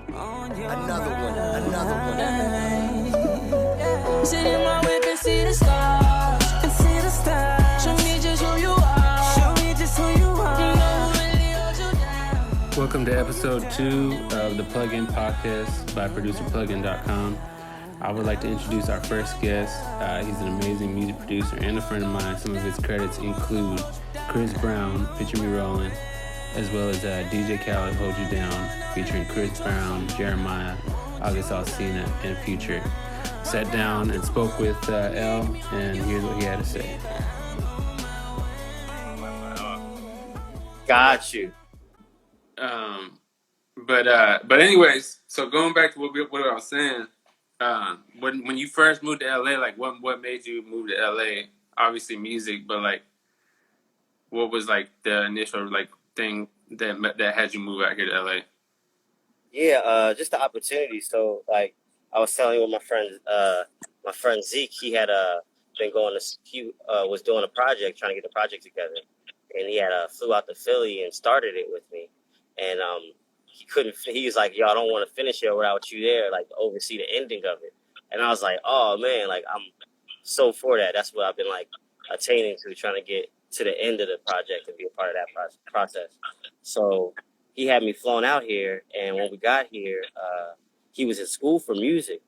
Another one, another one. Sit in my whip and see the stars, and see the stars. Show me just who you are. Show me just who you are. Welcome to episode 2 of the Plugin Podcast by producerplugin.com. I would like to introduce our first guest. He's an amazing music producer and a friend of mine. Some of his credits include Chris Brown, Picture Me Rollin, as well as DJ Khaled, Hold You Down, featuring Chris Brown, Jeremiah, August Alsina, and Future. Sat down and spoke with L, and here's what he had to say. Got you. But anyways, so going back to what I was saying, when you first moved to LA, like what made you move to LA? Obviously music, but like, what was like the initial like thing that had you move out here to LA? Yeah, just the opportunity. So like I was telling you with my friend Zeke, he had been was doing a project, trying to get the project together, and he had flew out to Philly and started it with me, and he couldn't. He was like, "Yo, I don't want to finish it without you there, like to oversee the ending of it." And I was like, "Oh man, like I'm so for that. That's what I've been like attaining to, trying to get to the end of the project and be a part of that process." So he had me flown out here, and when we got here, he was in school for music,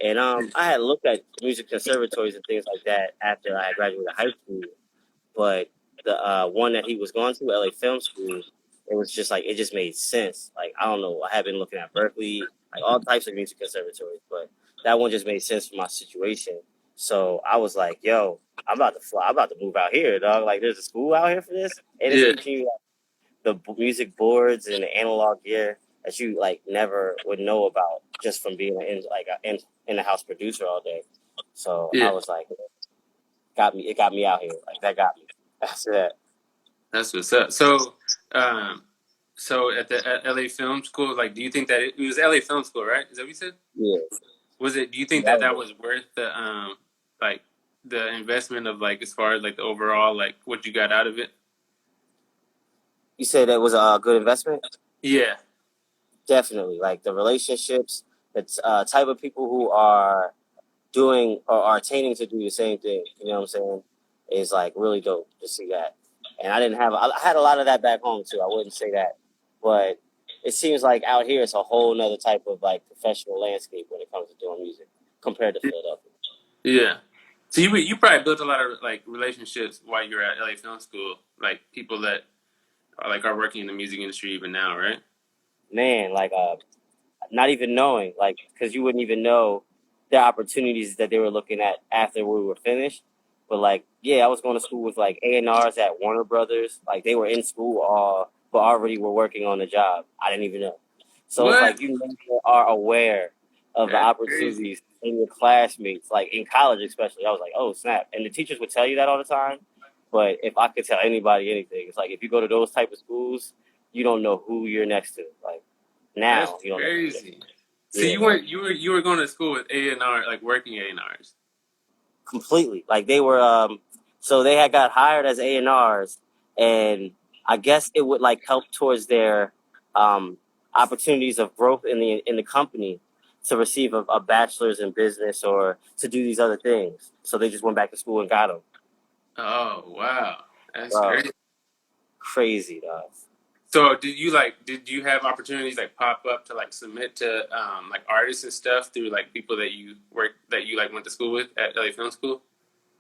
and I had looked at music conservatories and things like that after I had graduated high school, but the one that he was going to, LA Film School, it was just like, it just made sense. Like, I don't know, I had been looking at Berkeley, like all types of music conservatories, but that one just made sense for my situation. So I was like, yo, I'm about to move out here, dog. Like, there's a school out here for this, and it's teaching you the music boards and the analog gear that you like never would know about just from being in the house producer all day. So I was like, it got me out here. Like, that got me. That's it. That's what's up. So at the LA Film School, like, do you think that it was LA Film School, right? Is that what you said? Yeah. Was it? Do you think that was worth the like the investment of like as far as like the overall like what you got out of it? You said that was a good investment? Yeah. Definitely. Like the relationships, the type of people who are doing or are attaining to do the same thing, you know what I'm saying, is like really dope to see that. And I had a lot of that back home too. I wouldn't say that. But it seems like out here it's a whole nother type of like professional landscape when it comes to doing music compared to Philadelphia. Yeah. So you probably built a lot of like relationships while you were at LA Film School, like people that are working in the music industry even now, right? Man, like not even knowing, like, because you wouldn't even know the opportunities that they were looking at after we were finished. But like, yeah, I was going to school with like A&Rs at Warner Brothers. Like, they were in school but already were working on the job. I didn't even know. So It's like you never are aware of the opportunities in your classmates, like in college especially. I was like, oh snap! And the teachers would tell you that all the time. But if I could tell anybody anything, it's like if you go to those type of schools, you don't know who you're next to. Like now, that's you don't crazy. know. So you were going to school with A&R, like working A&Rs. Completely. Like they were, so they had got hired as A&Rs, and I guess it would like help towards their opportunities of growth in the company to receive a bachelor's in business or to do these other things. So they just went back to school and got them. Oh wow, that's crazy. Crazy, dog. So did you have opportunities like pop up to like submit to like artists and stuff through like people that you went to school with at LA Film School?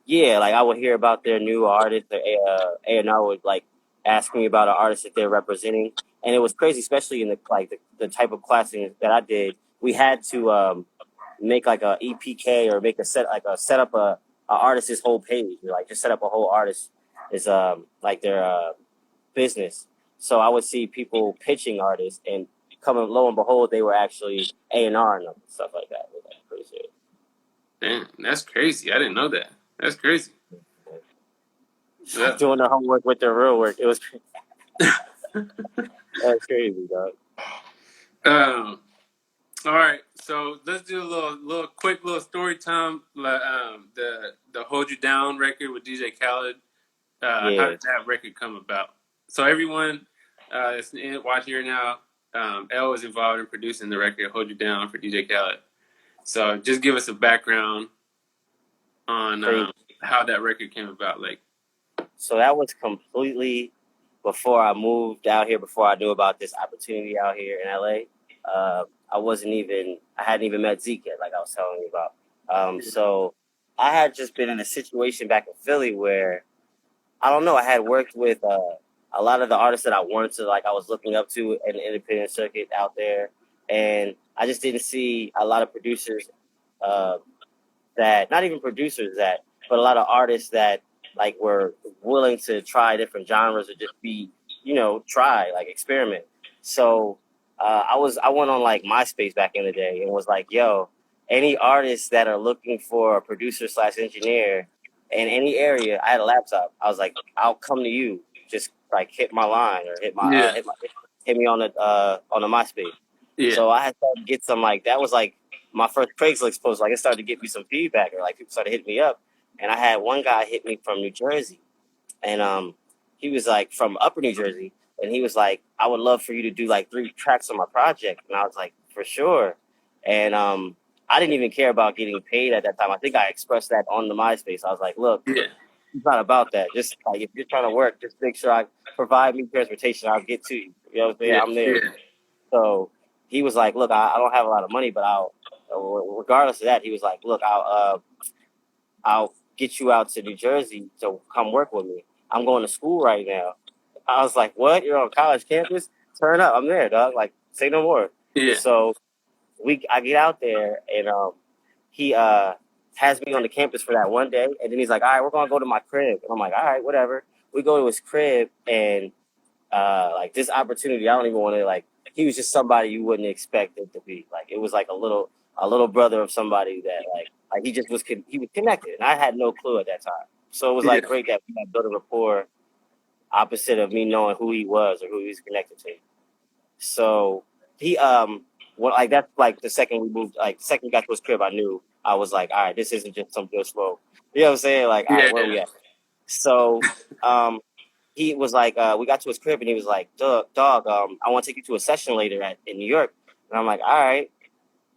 Yeah, like I would hear about their new artist. A&R would like ask me about an artist that they're representing, and it was crazy, especially in the type of classing that I did. We had to make like a EPK or set up a artist's whole page. Like just set up a whole artist is like their business. So I would see people pitching artists, and lo and behold, they were actually A&R and stuff like that. It was like pretty serious. Damn, that's crazy. I didn't know that. That's crazy. Yeah. Doing the homework with their real work. It was crazy. That's crazy, dog. All right, so let's do a quick story time. The Hold You Down record with DJ Khaled. How did that record come about? So everyone that's watching here now, L was involved in producing the record "Hold You Down" for DJ Khaled. So just give us a background on how that record came about. Like, so that was completely before I moved out here. Before I knew about this opportunity out here in LA, I hadn't even met Zeke yet, like I was telling you about. So I had just been in a situation back in Philly where I don't know. I had worked with a lot of the artists that I wanted to, like I was looking up to in the independent circuit out there, and I just didn't see a lot of producers that, not even producers that, but a lot of artists that like were willing to try different genres or just be, try, like experiment. So I went on like MySpace back in the day and was like, yo, any artists that are looking for a producer / engineer in any area, I had a laptop. I was like, I'll come to you. Just like hit my line or hit me on the MySpace. yeah, So I had to get some, like, that was like my first Craigslist post. Like, it started to get me some feedback, or like people started hitting me up. And I had one guy hit me from New Jersey, and he was like from Upper New Jersey, and he was like, I would love for you to do like 3 tracks on my project. And I was like, for sure. And I didn't even care about getting paid at that time. I think I expressed that on the MySpace. I was like, look, yeah, it's not about that. Just like, if you're trying to work, just make sure I provide me transportation. I'll get to you. You know what I'm saying? yeah, I'm there. yeah. So he was like, look, I don't have a lot of money, but regardless of that, he was like, look, I'll get you out to New Jersey to come work with me. I'm going to school right now. I was like, what? You're on college campus? Turn up. I'm there, dog. Like, say no more. Yeah. So I get out there, and he has me on the campus for that one day, and then he's like, all right, we're gonna go to my crib. And I'm like, all right, whatever. We go to his crib, and like this opportunity, I don't even want to, like, he was just somebody you wouldn't expect it to be. Like, it was like a little brother of somebody that like he just was connected, and I had no clue at that time. So it was like great that we had built a rapport opposite of me knowing who he was or who he was connected to. So he like that's like the second we moved, like the second we got to his crib, I knew, I was like, all right, this isn't just some good smoke. You know what I'm saying? Like, all right, where we at? So he was like, we got to his crib, and he was like, dog, I want to take you to a session later in New York. And I'm like, all right,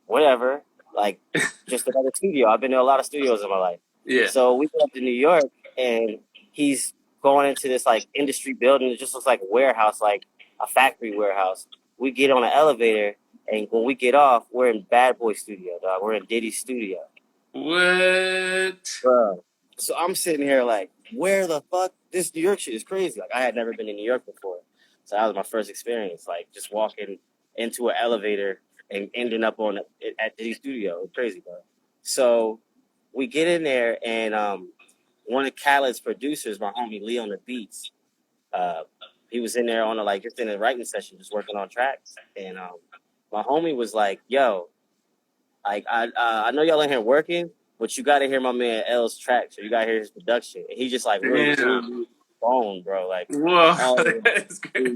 whatever. Like, just another studio. I've been to a lot of studios in my life. Yeah. So we go up to New York, and he's going into this like industry building. It just looks like a warehouse, like a factory warehouse. We get on an elevator, and when we get off, we're in Bad Boy Studio, dog. We're in Diddy's studio. What? Bro. So I'm sitting here like, where the fuck? This New York shit is crazy. Like, I had never been in New York before. So that was my first experience, like just walking into an elevator and ending up at Diddy's studio. It was crazy, bro. So we get in there, and one of Khaled's producers, my homie Lee on the beats, he was in there on just in a writing session, just working on tracks. And my homie was like, yo, like, I know y'all in here working, but you got to hear my man L's tracks, or you got to hear his production. And he just like really threw me the bone, bro. Like, whoa, that's great.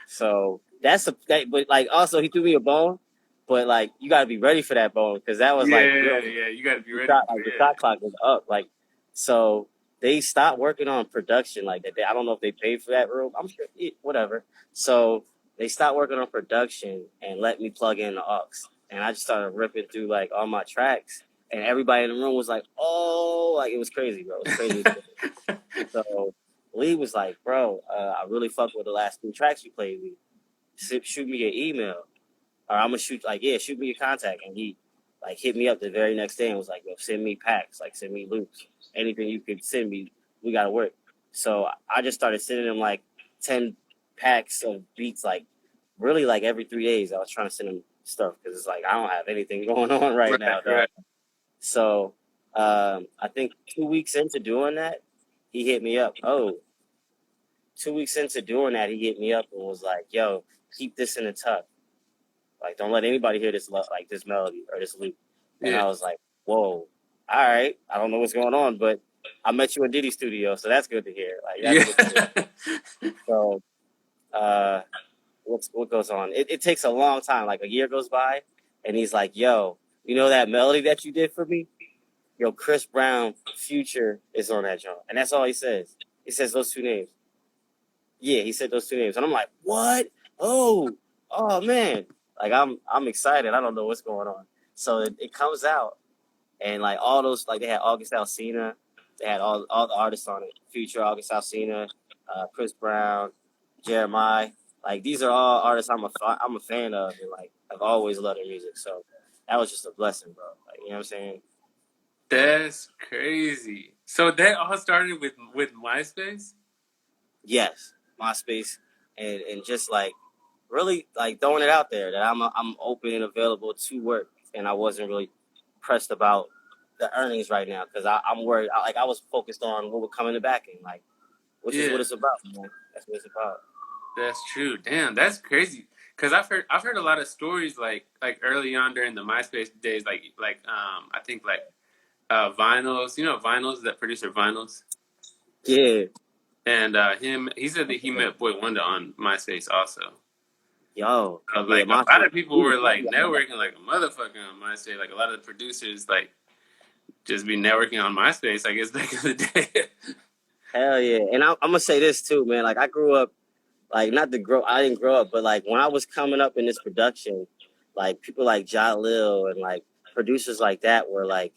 So but like also he threw me a bone, but like you got to be ready for that bone, because that was you got to be ready. The shot clock was up, like, so they stopped working on production like that. I don't know if they paid for that room. I'm sure, whatever. So they stopped working on production and let me plug in the aux. And I just started ripping through like all my tracks, and everybody in the room was like, "Oh!" Like, it was crazy, bro. It was crazy. So Lee was like, "Bro, I really fucked with the last 2 tracks you played with. Shoot me your email, or I'm gonna shoot me your contact." And he like hit me up the very next day and was like, "Yo, send me packs, like send me loops, anything you could send me. We gotta work." So I just started sending him like 10 packs of beats, like really like every 3 days. I was trying to send him stuff, because it's like I don't have anything going on right now, dog. Right. So I think 2 weeks into doing that, he hit me up. 2 weeks into doing that, he hit me up and was like, "Yo, keep this in the tuck. Like, don't let anybody hear this this melody or this loop." And I was like, "Whoa, all right. I don't know what's going on, but I met you in Diddy studio, so that's good to hear." Like, that's good to hear. So what goes on? It takes a long time. Like, a year goes by, and he's like, "Yo, you know that melody that you did for me? Yo, Chris Brown, Future is on that joint." And that's all he says. He says those 2 names. Yeah, he said those 2 names. And I'm like, what? Oh, oh man, like I'm excited. I don't know what's going on. So it comes out, and like all those, like they had August Alsina, they had all the artists on it. Future, August Alsina, Chris Brown, Jeremiah. Like these are all artists I'm a fan of, and like I've always loved their music. So that was just a blessing, bro. Like, you know what I'm saying? That's crazy. So that all started with MySpace? Yes, MySpace, and just like really like throwing it out there that I'm open and available to work, and I wasn't really pressed about the earnings right now because I'm worried. I was focused on what would come in the back end, like which is what it's about, man. That's what it's about. That's true. Damn, that's crazy. Cause I've heard a lot of stories like early on during the MySpace days, I think like Vinyls, Vinyls, that producer Vinyls. Yeah. And he said that he met Boy Wonder on MySpace also. Yo, Like a lot of people were like networking like a motherfucker on MySpace. Like a lot of the producers like just be networking on MySpace, I guess, back in the day. Hell yeah. And I'm gonna say this too, man. Like I grew up, like I didn't grow up, but like when I was coming up in this production, like people like Ja Lil and like producers like that were like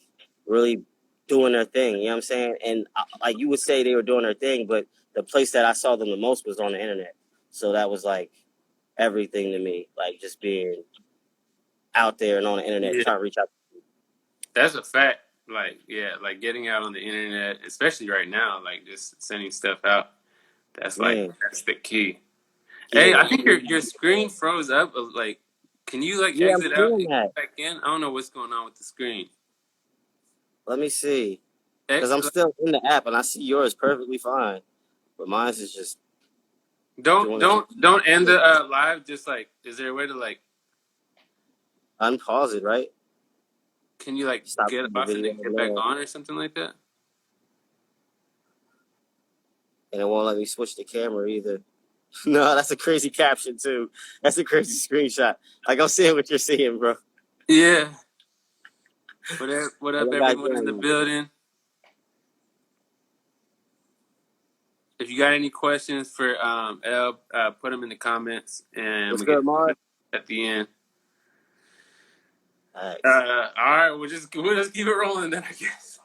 really doing their thing. You know what I'm saying? And like you would say they were doing their thing, but the place that I saw them the most was on the internet. So that was like everything to me, like just being out there and on the internet trying to reach out. That's a fact. Like, yeah, like getting out on the internet, especially right now, like just sending stuff out. That's that's the key. Yeah. Hey, I think your screen froze up. Like, can you like exit out and get back in? I don't know what's going on with the screen. Let me see, because I'm still in the app and I see yours perfectly fine, but mine's is just. Don't end the live. Just like, is there a way to like unpause it? Right? Can you like stop, get off and then get back on or something like that? And it won't let me switch the camera either. No, that's a crazy caption too. That's a crazy screenshot. Like I'm seeing what you're seeing, bro. Yeah. What up everyone in the building? If you got any questions for El, put them in the comments, and we'll get Mark at the end. All right, we'll just keep it rolling then, I guess.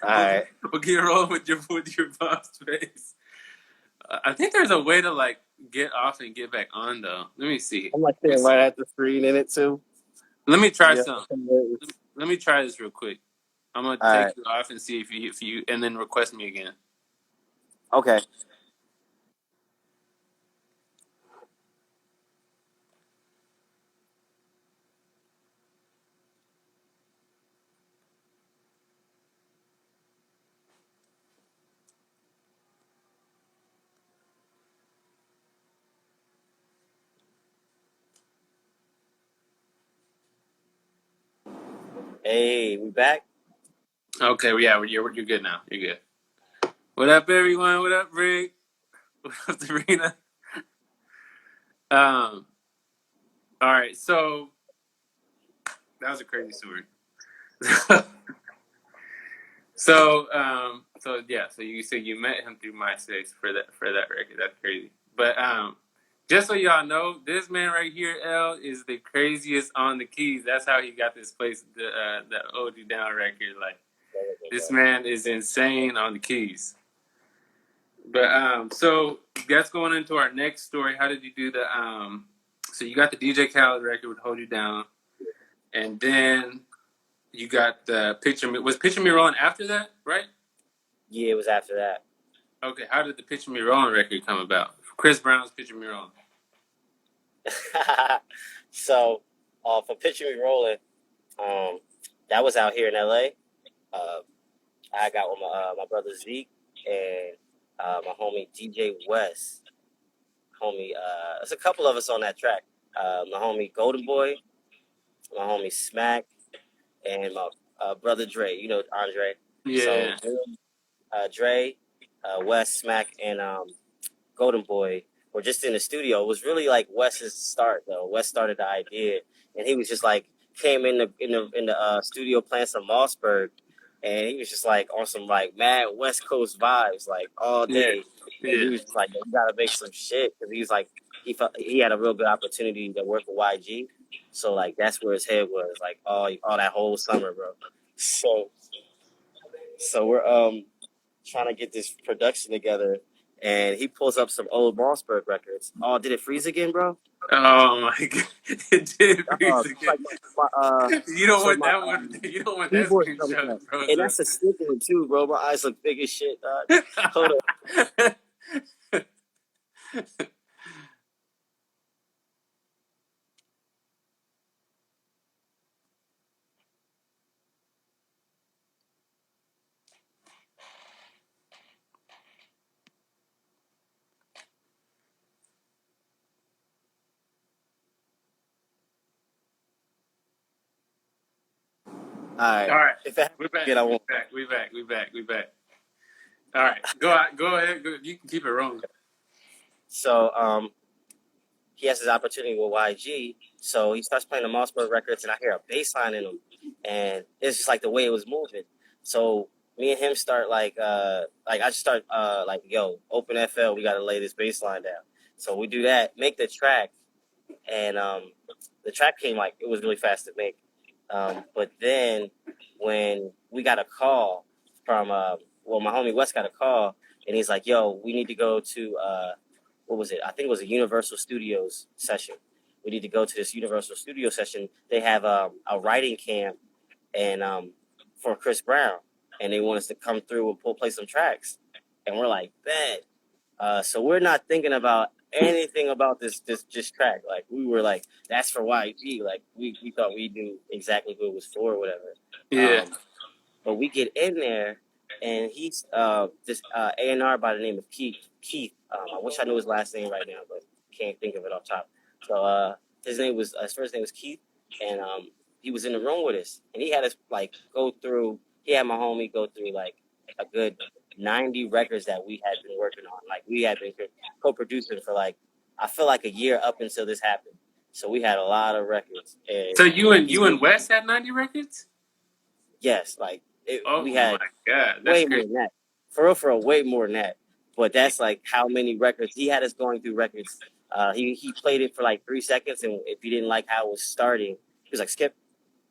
All right, we'll get rolling with your boss face. I think there's a way to like get off and get back on though. Let me see. I'm like staring right at the screen in it too. Let me try something. Let me try this real quick. I'm gonna take you off and see if you and then request me again. Okay. Hey, we back? Okay, yeah, you're good now. You're good. What up, everyone? What up, Rick? What up, Serena? All right, so that was a crazy story. So you said you met him through MySpace for that record. That's crazy. But just so y'all know, this man right here, L, is the craziest on the keys. That's how he got this place, the Hold You Down record. Like, this man is insane on the keys. But so that's going into our next story. How did you do the so you got the DJ Khaled record with Hold You Down, and then you got the Picture Me Rollin after that, right? Yeah, it was after that. Okay, how did the Picture Me Rollin record come about? Chris Brown's Picture Me Rollin. So, for Picture Me Rollin, that was out here in LA. I got with my brother Zeke and my homie DJ West. There's a couple of us on that track. My homie Golden Boy, my homie Smack, and my brother Dre. You know Andre. Yeah. So Dre, West, Smack, and Golden Boy were just in the studio. It was really like Wes's start though. Wes started the idea, and he was just like came in the studio playing some Mossberg, and he was just like on some like mad West Coast vibes like all day. Yeah. And he was just like, you gotta make some shit, because he was like he had a real good opportunity to work with YG. So like that's where his head was like all that whole summer, bro. So we're trying to get this production together, and he pulls up some old Mossberg records. Oh, did it freeze again, bro? Oh my god, it did freeze again. You don't want that one. You don't want that screenshot, bro. And that's a snippet too, bro. My eyes look big as shit, dog. Hold on. All right. If it We're back. again, I won't. We back. All right. Go ahead. You can keep it rolling. So he has his opportunity with YG. So he starts playing the Mossberg records, and I hear a bass line in them, and it's just like the way it was moving. So me and him start I just start yo, open FL, we gotta lay this bass line down. So we do that, make the track, and the track came like it was really fast to make. But then when we got a call from my homie Wes got a call, and he's like, yo, we need to go to what was it? I think it was a Universal Studios session. We need to go to this Universal Studio session. They have a writing camp and for Chris Brown, and they want us to come through and play some tracks. And we're like, bet. So we're not thinking about anything about this track. Like we were like, that's for YG. Like we thought we knew exactly who it was for or whatever. Yeah. But we get in there, and he's this A&R by the name of Keith. I wish I knew his last name right now, but can't think of it off top. So his first name was Keith, and he was in the room with us, and he had us like go through. He had my homie go through like a good 90 records that we had been working on. Like we had been co-producing for like I feel like a year up until this happened. So we had a lot of records. And so you and Wes had 90 records? Yes, like we my had god, that's way crazy. more than that. For real, way more than that. But that's like how many records he had us going through records. He played it for like 3 seconds, and if he didn't like how it was starting, he was like, skip,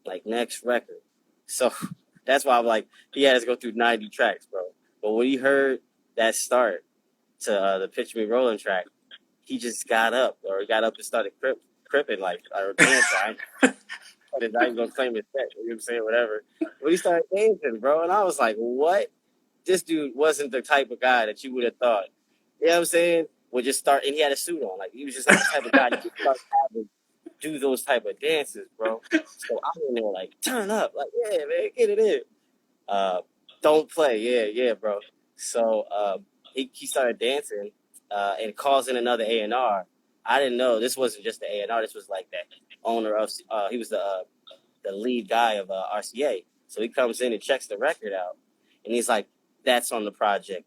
like next record. So that's why I'm like, he had us go through 90 tracks, bro. But when he heard that start to the Picture Me Rollin' track, he just got up and started cripping like or dancing. I'm not even gonna claim his set, you know what I'm saying, whatever. But he started dancing, bro, and I was like, what? This dude wasn't the type of guy that you would have thought. You know what I'm saying? Would just start, and he had a suit on. Like, he was just not the type of guy that you start having do those type of dances, bro. So I'm in there like, turn up. Like, yeah, man, get it in. Don't play. Yeah, bro. So he started dancing and calls in another A&R. I didn't know this wasn't just the A&R. This was like that owner of, he was the lead guy of RCA. So he comes in and checks the record out. And he's like, that's on the project.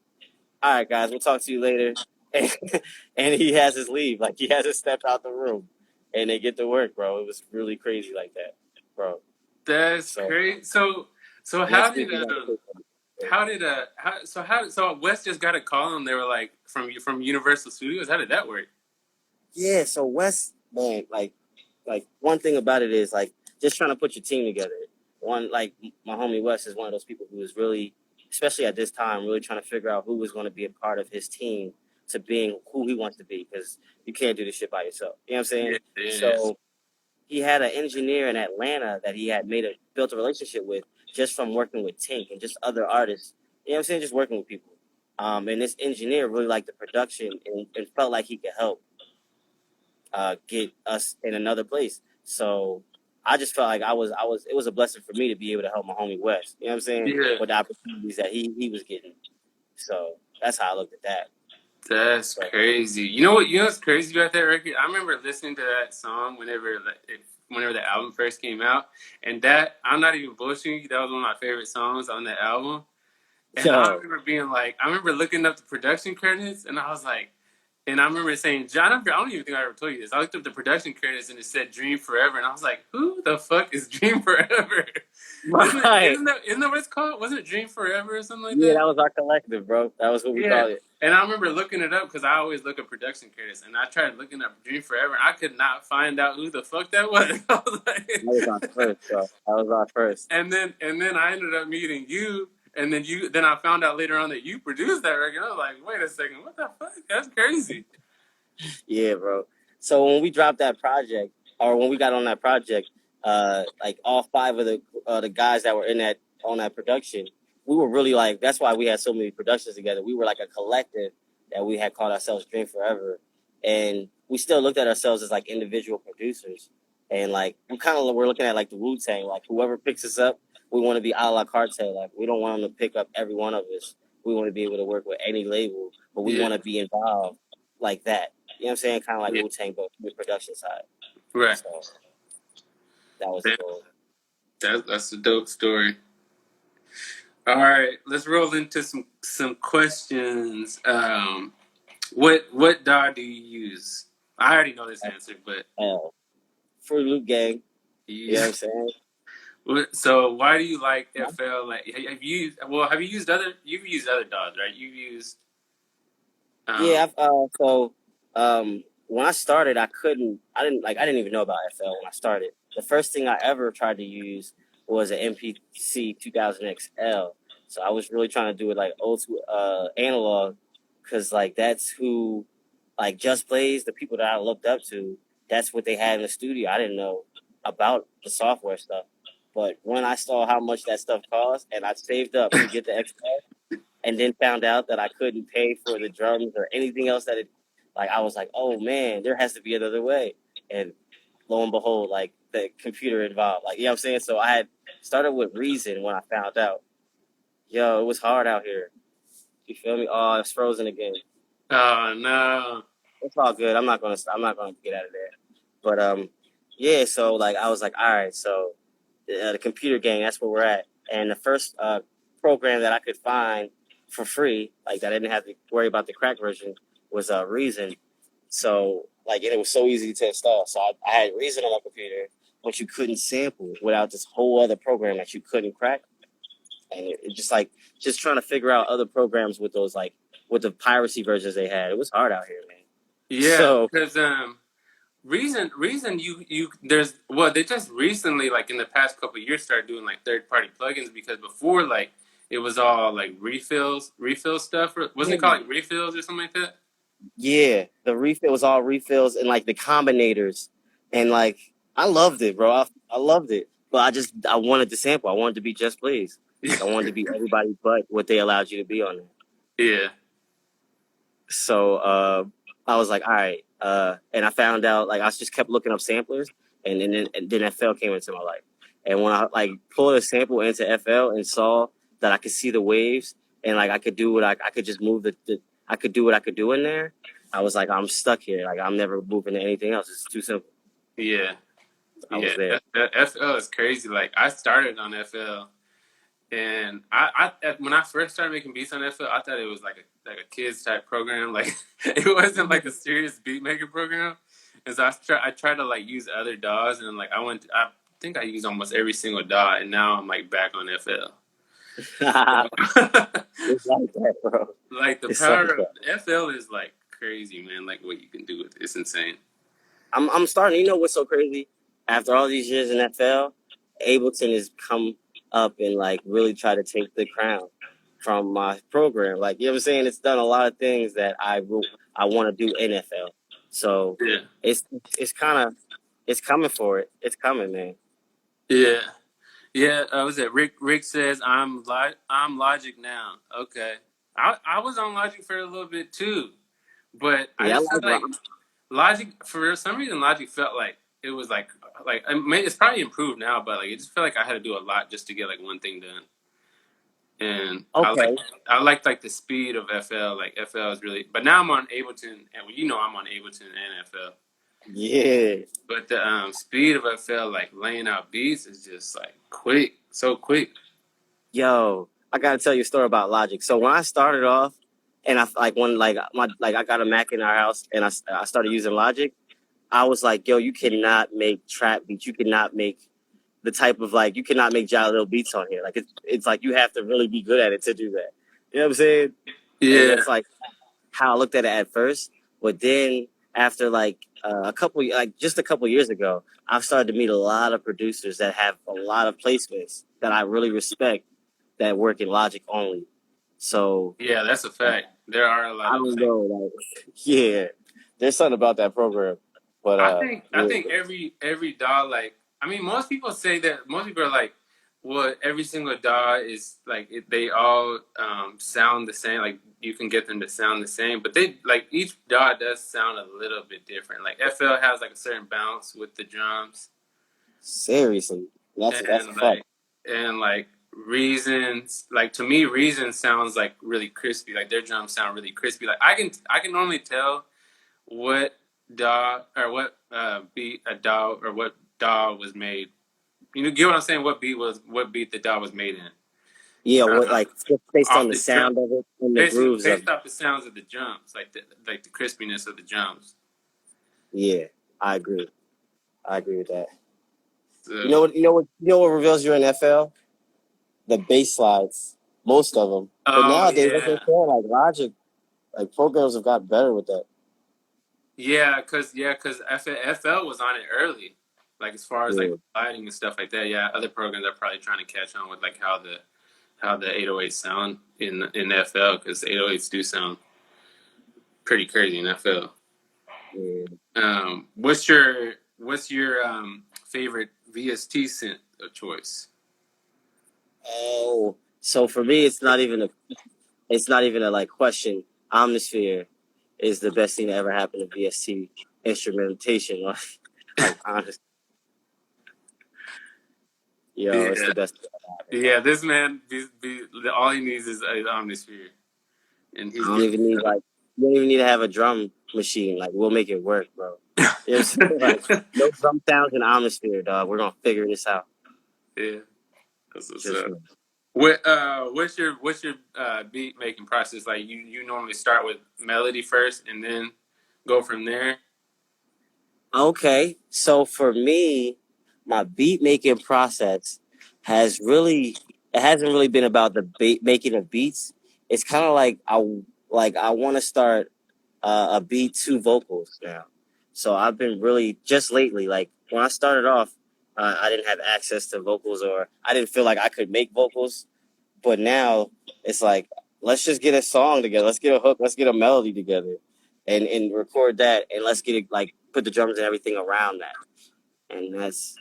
All right, guys, we'll talk to you later. And he has his leave. Like, he has to step out the room. And they get to work, bro. It was really crazy like that, bro. That's crazy. So how Wes just got a call and they were like from Universal Studios? How did that work? Yeah, so Wes, man, like one thing about it is like just trying to put your team together. One, like my homie Wes is one of those people who is really, especially at this time, really trying to figure out who was going to be a part of his team to being who he wants to be, because you can't do this shit by yourself. You know what I'm saying? Yeah. So he had an engineer in Atlanta that he had built a relationship with just from working with Tink and just other artists. You know what I'm saying? Just working with people. And this engineer really liked the production and felt like he could help get us in another place. So I just felt like it was a blessing for me to be able to help my homie Wes. You know what I'm saying? Yeah. With the opportunities that he was getting. So that's how I looked at that. That's crazy. You know what's crazy about that record? I remember listening to that song whenever the album first came out, and that, I'm not even bullshitting you, that was one of my favorite songs on that album. And I remember being like, I remember looking up the production credits, and I was like, And I remember saying, John, I don't even think I ever told you this. I looked up the production credits and it said Dream Forever. And I was like, who the fuck is Dream Forever? Right. Isn't that what it's called? Wasn't it Dream Forever or something like Yeah, that? that was our collective, bro. That was what we Yeah. called it. And I remember looking it up because I always look up production credits. And I tried looking up Dream Forever. And I could not find out who the fuck that was. I was like, That was our first, bro. That was our first. And then I ended up meeting you. And then I found out later on that you produced that record. I was like, wait a second, what the fuck? That's crazy. Yeah, bro. So when we dropped that project, or when we got on that project, like all 5 of the guys that were on that production, we were really like, that's why we had so many productions together. We were like a collective that we had called ourselves Dream Forever, and we still looked at ourselves as like individual producers, and like we're looking at like the Wu-Tang, like whoever picks us up, we want to be a la Cartel. Like we don't want them to pick up every one of us. We want to be able to work with any label, but we want to be involved like that. You know what I'm saying? Kind of like Wu-Tang, but the production side. Right. So that was the goal. That's a dope story. All right, let's roll into some questions. What DAW do you use? I already know this answer, but Fruit Loop Gang. You know what I'm saying? So why do you like FL? Like, have you used other? You've used other DAWs, right? You've used. When I started, I didn't even know about FL when I started. The first thing I ever tried to use was an MPC 2000XL. So I was really trying to do it like old school analog, because like that's who like Just Blaze, the people that I looked up to, that's what they had in the studio. I didn't know about the software stuff. But when I saw how much that stuff cost, and I saved up to get the XL, and then found out that I couldn't pay for the drums or anything else I was like, oh man, there has to be another way. And lo and behold, like the computer involved, like, you know what I'm saying? So I had started with Reason when I found out, yo, it was hard out here. You feel me? Oh, it's frozen again. Oh no. It's all good. I'm not gonna get out of there. But yeah, so like I was like, all right, so the computer gang, that's where we're at. And the first program that I could find for free, like that I didn't have to worry about the crack version, was Reason. So like it was so easy to install. So I had Reason on my computer, but you couldn't sample without this whole other program that you couldn't crack. And it just trying to figure out other programs with those, like with the piracy versions they had. It was hard out here, man. Yeah, because Reason they just recently, like in the past couple of years, started doing like third-party plugins, because before, like, it was all like refill stuff. Was it called like refills or something like that? Yeah, the refill was all refills and like the combinators, and like I loved it, bro. I loved it, but I wanted to sample. I wanted to be Just Blaze. Like, I wanted to be everybody but what they allowed you to be on there. Yeah. So I was like, all right, and I found out, like I just kept looking up samplers, and then FL came into my life. And when I like pulled a sample into FL and saw that I could see the waves, and like I could do what I could just move I could do what I could do in there, I was like, I'm stuck here. Like I'm never moving to anything else. It's too simple. Yeah. I was there. FL is crazy. Like I started on FL, and I when I first started making beats on FL, I thought it was like a kids type program. Like it wasn't like a serious beat maker program. And so I tried to like use other DAWs, and like I think I used almost every single DAW, and now I'm like back on FL. It's like that, bro. Like the power of FL is like crazy, man. Like what you can do with it. It's insane. I'm starting. You know what's so crazy? After all these years in FL, Ableton has come up and like really try to take the crown from my program. Like, you know what I'm saying? It's done a lot of things that I want to do in FL. So yeah, it's coming for it. It's coming, man. Yeah. Yeah, was it Rick says I'm Logic now. Okay, I was on Logic for a little bit too, but I just felt like Logic, for some reason, Logic felt like it was like it's probably improved now, but like it just felt like I had to do a lot just to get like one thing done. And I liked like the speed of FL. Like FL is really, but now I'm on Ableton, and I'm on Ableton and FL. Yeah. But the speed of FL, like laying out beats, is just like quick, so quick. Yo, I gotta tell you a story about Logic. So when I started off, And I like when I got a Mac in our house and I started using Logic. I was like, yo, you cannot make trap beats. You cannot make the type of you cannot make jolly little beats on here. Like it's like you have to really be good at it to do that. You know what I'm saying? Yeah. And that's like how I looked at it at first. But then after just a couple years ago, I've started to meet a lot of producers that have a lot of placements that I really respect that work in Logic only. So yeah, that's a fact. There are a lot. I don't know, yeah, there's something about that program. But I think every DAW, like, I mean, most people say that. Most people are like, well, every single DAW is like they all sound the same. Like you can get them to sound the same, but they like each DAW does sound a little bit different. Like FL has like a certain bounce with the drums. Seriously, that's like, and like Reasons, like to me, Reason sounds like really crispy. Like their drums sound really crispy. Like I can normally tell what DAW or what beat a DAW or what DAW was made. You get what I'm saying? What beat the DAW was made in? Yeah, what just based on the sound of it and the grooves based off the sounds of the drums, like the crispiness of the drums. Yeah, I agree with that. So, you know what reveals you're in FL? The bass slides, most of them. But nowadays, like Logic, like programs have got better with that. Yeah, cause FL was on it early, like as far as like lighting and stuff like that. Yeah, other programs are probably trying to catch on with like how the 808s sound in FL, because the 808s do sound pretty crazy in FL. Yeah. What's your favorite VST synth of choice? Oh, so for me, it's not even a question. Omnisphere is the best thing that ever happened to VST instrumentation. Like honestly, it's the best thing ever happened. Yeah, this man, all he needs is an Omnisphere, and he's you don't even need to have a drum machine. Like we'll make it work, bro. You know what I'm saying? No drum sounds in Omnisphere, dog. We're gonna figure this out. Yeah, that's what's up. What's your beat making process like? You normally start with melody first and then go from there? Okay, so for me, my beat making process hasn't really been about the making of beats. It's kind of like I want to start a beat 2 vocals now. So I've been really just lately, like when I started off, I didn't have access to vocals, or I didn't feel like I could make vocals. But now it's like, let's just get a song together. Let's get a hook. Let's get a melody together and record that. And let's get it, like, put the drums and everything around that. And that's,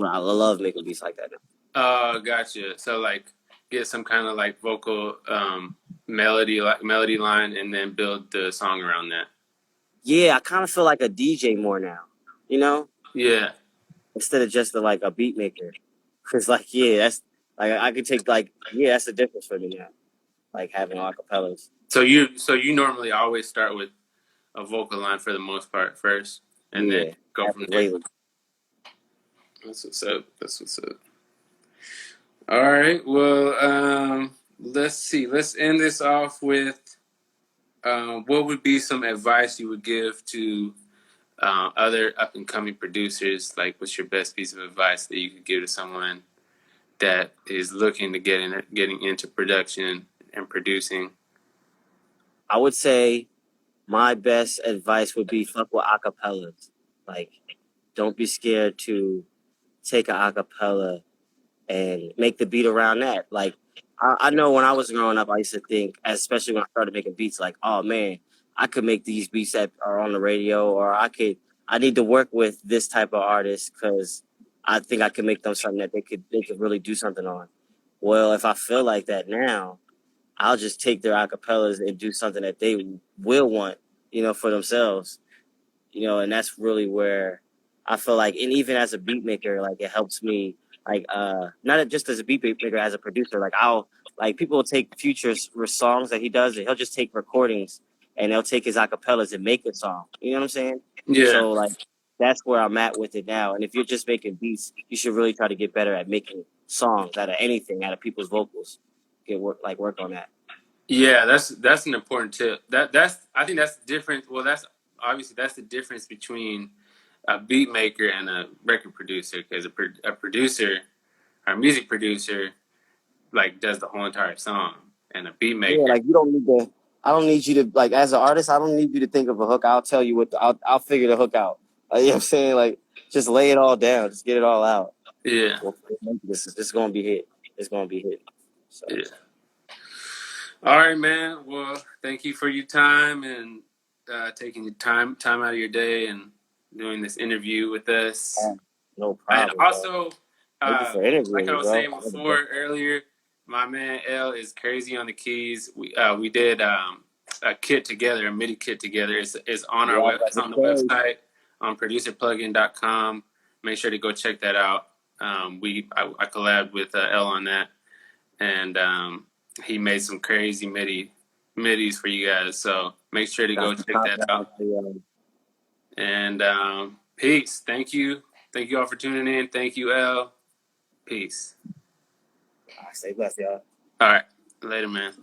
I love making beats like that now. Gotcha. So like get some kind of like vocal melody line and then build the song around that. Yeah, I kind of feel like a DJ more now, you know? Yeah. Instead of just a beat maker. Cause that's like I could take that's the difference for me now. Like having acapellas. So you normally always start with a vocal line for the most part first, and then go from there. That's what's up. All right. Well, let's see. Let's end this off with what would be some advice you would give to other up and coming producers? Like, what's your best piece of advice that you could give to someone that is looking to getting into production and producing? I would say my best advice would be fuck with acapellas. Like, don't be scared to take an acapella and make the beat around that. Like, I know when I was growing up, I used to think, especially when I started making beats, like, oh man, I could make these beats that are on the radio, or I need to work with this type of artist because I think I can make them something that they could really do something on. Well, if I feel like that now, I'll just take their acapellas and do something that they will want, for themselves, and that's really where I feel like, and even as a beat maker, like it helps me, like, not just as a beat maker, as a producer, like people will take Future's songs that he does, and he'll just take recordings and they'll take his acapellas and make a song. You know what I'm saying? Yeah. So like, that's where I'm at with it now. And if you're just making beats, you should really try to get better at making songs out of anything, out of people's vocals. Work on that. Yeah, that's an important tip. I think that's different. Well, that's obviously that's the difference between a beat maker and a record producer, because a producer, or a music producer, like does the whole entire song, and a beat Yeah, maker. like you don't need to. I don't need you to like as an artist. I don't need you to think of a hook. I'll tell you what. I'll figure the hook out. You know what I'm saying? Like just lay it all down. Just get it all out. Yeah, Well, this is gonna be hit. It's gonna be hit. So yeah. All right, man. Well, thank you for your time and taking your time out of your day and doing this interview with us. no And problem, bro. also, Thank you for like interviewing I me, was bro. saying before earlier, my man L is crazy on the keys. We did a kit together, a MIDI kit together. It's on our Yeah, it's on the website on producerplugin.com. Make sure to go check that out. I collabed with L on that, and he made some crazy midis for you guys. So make sure to go check that out. And peace. Thank you all for tuning in. Thank you, L. Peace. Stay blessed, y'all. All right. Later, man.